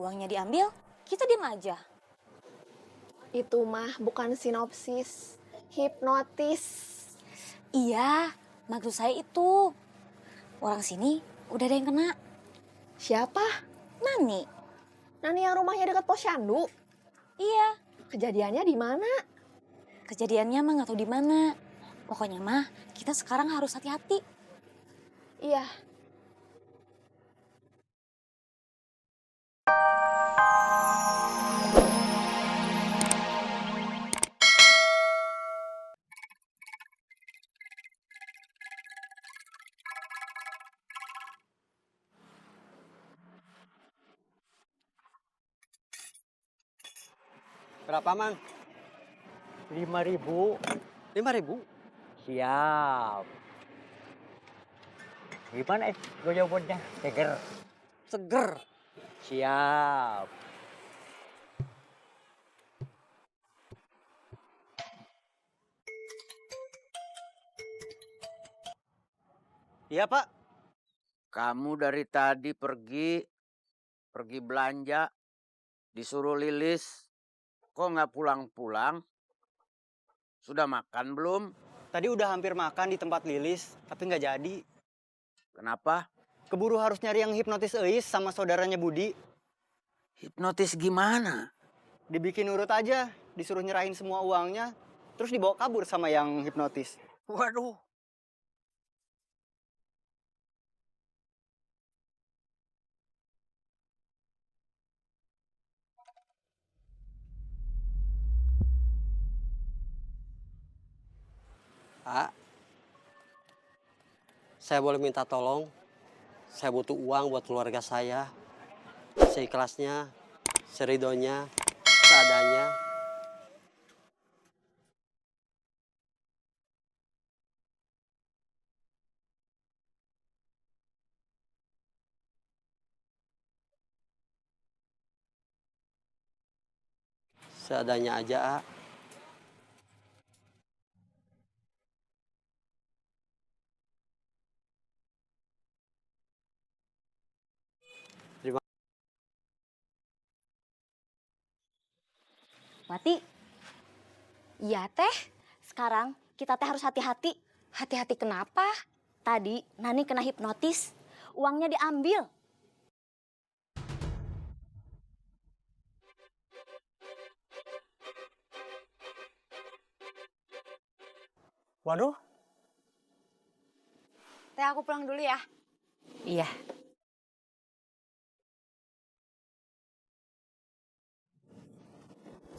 Uangnya diambil, kita diem aja. Itu mah bukan sinopsis, hipnotis. Iya, maksud saya itu. Orang sini udah ada yang kena. Siapa? Nani. Nani yang rumahnya dekat Posyandu. Iya, Kejadiannya di mana? kejadiannya mah nggak tahu di mana. Pokoknya mah kita sekarang harus hati-hati. Iya. Berapa, Mang? 5.000. 5.000? Siap. Gimana goyobotnya? Seger. Seger. Siap. Iya, Pak. Kamu dari tadi pergi belanja, disuruh Lilis, kok nggak pulang-pulang? Sudah makan belum? Tadi udah hampir makan di tempat Lilis, tapi nggak jadi. Kenapa? Keburu harus nyari yang hipnotis Eis sama saudaranya Budi. Hipnotis gimana? Dibikin urut aja, disuruh nyerahin semua uangnya, terus dibawa kabur sama yang hipnotis. Waduh. Pak, saya boleh minta tolong? Saya butuh uang buat keluarga saya. Seikhlasnya, seridonya, seadanya. Seadanya aja, A. Mati. Iya teh, sekarang kita teh harus hati-hati. Hati-hati kenapa? Tadi Nani kena hipnotis, uangnya diambil. Waduh, Teh aku pulang dulu ya. Iya.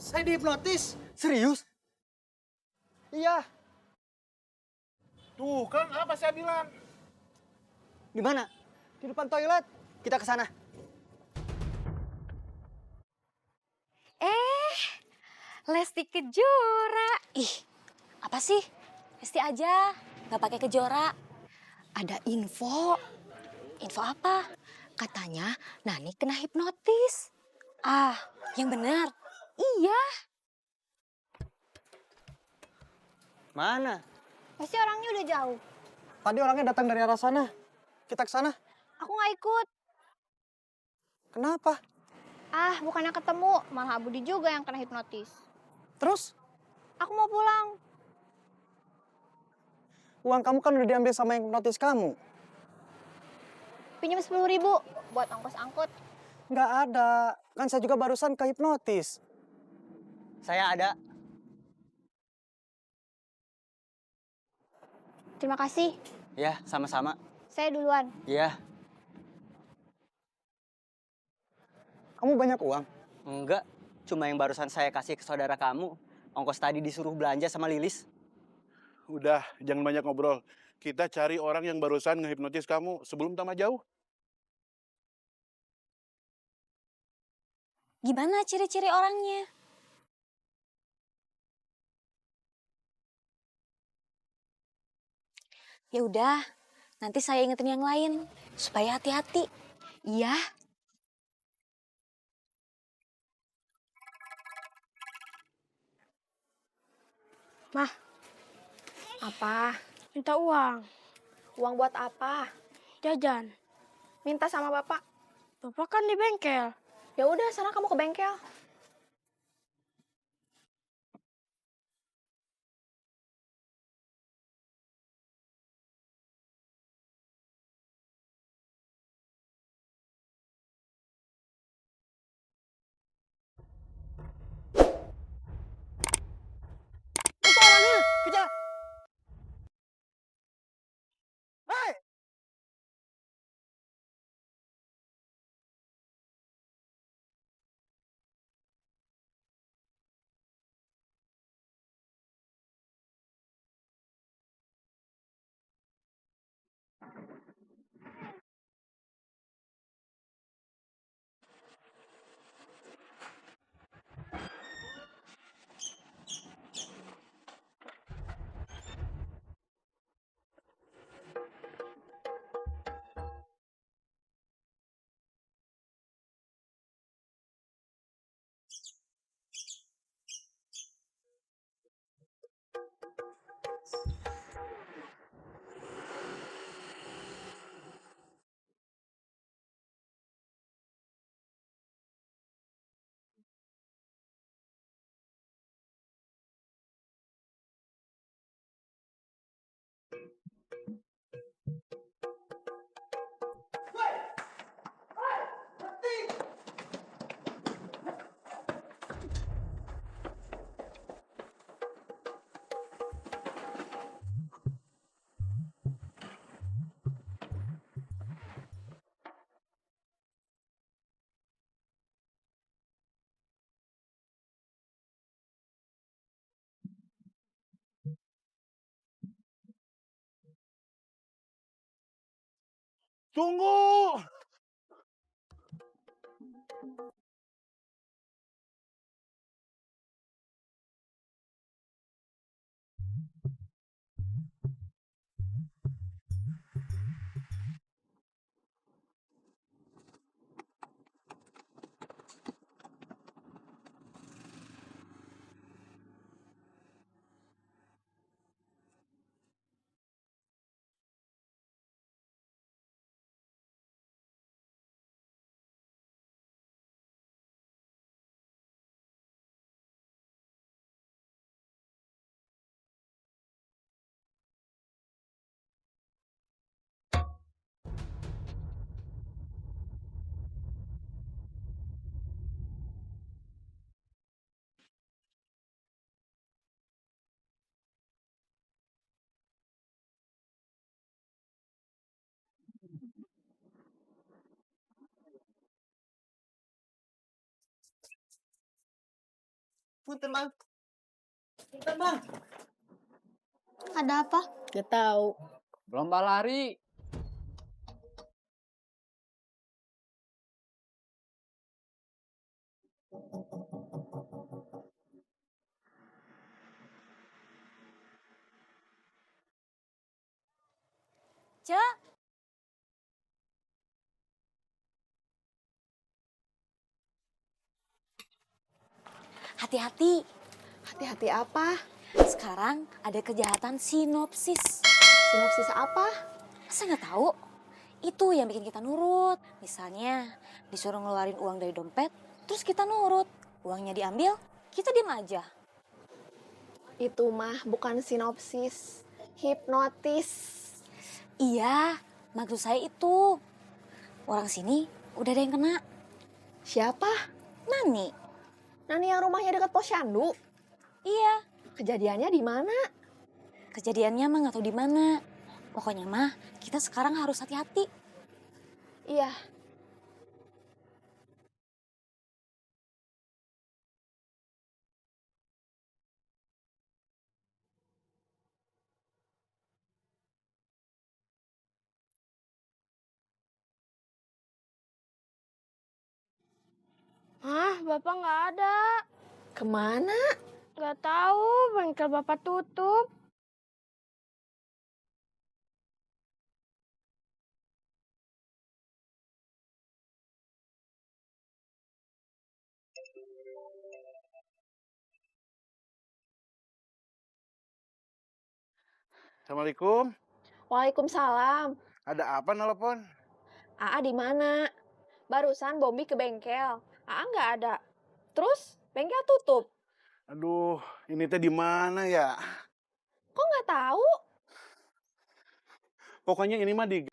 saya dihipnotis. Serius? Iya. Tuh kan apa saya bilang? Di mana? Di depan toilet. Kita ke sana. Lesti Kejora. Ih, apa sih? Lesti aja, nggak pakai Kejora. Ada info. Info apa? Katanya Nani kena hipnotis. Ah, yang benar. Iya. Mana? Pasti orangnya udah jauh. Tadi orangnya datang dari arah sana. Kita ke sana. Aku nggak ikut. Kenapa? Ah, bukannya ketemu, malah Budi juga yang kena hipnotis. Terus? Aku mau pulang. Uang kamu kan udah diambil sama yang hipnotis kamu. Pinjam 10.000 buat ongkos angkut. Nggak ada. Kan saya juga barusan ke hipnotis. Saya ada. Terima kasih. Ya, sama-sama. Saya duluan. Ya. Kamu banyak uang? Enggak. Cuma yang barusan saya kasih ke saudara kamu. Ongkos tadi disuruh belanja sama Lilis. Udah, jangan banyak ngobrol. Kita cari orang yang barusan ngehipnotis kamu sebelum tambah jauh. Gimana ciri-ciri orangnya? Ya udah, nanti saya ingetin yang lain supaya hati-hati. Iya. Mah, Apa? minta uang. Uang buat apa? Jajan. Minta sama bapak. Bapak kan di bengkel. Ya udah, sana kamu ke bengkel. Itu orangnya, kejar! Hei! Tunggu! Punten, Bang. Punten, Bang. Ada apa? Gak tahu. Lomba lari. Cek, hati-hati. Hati-hati apa? Sekarang ada kejahatan sinopsis. Sinopsis apa? Masa nggak tahu? Itu yang bikin kita nurut. Misalnya disuruh ngeluarin uang dari dompet, terus kita nurut. Uangnya diambil, kita diam aja. Itu mah bukan sinopsis. Hipnotis. Iya, maksud saya itu. Orang sini udah ada yang kena. Siapa? Nani. Nani yang rumahnya dekat posyandu. Iya, Kejadiannya di mana? kejadiannya mah nggak tahu di mana. Pokoknya mah kita sekarang harus hati-hati. Iya. Hah, Bapak nggak ada. Kemana? Nggak tahu, bengkel Bapak tutup. Assalamualaikum. Waalaikumsalam. Ada apa nelpon? Aa di mana? Barusan Bombi ke bengkel. Nggak ada. Terus bengkel tutup. Aduh, ini teh di mana ya? Kok nggak tahu? Pokoknya ini mah di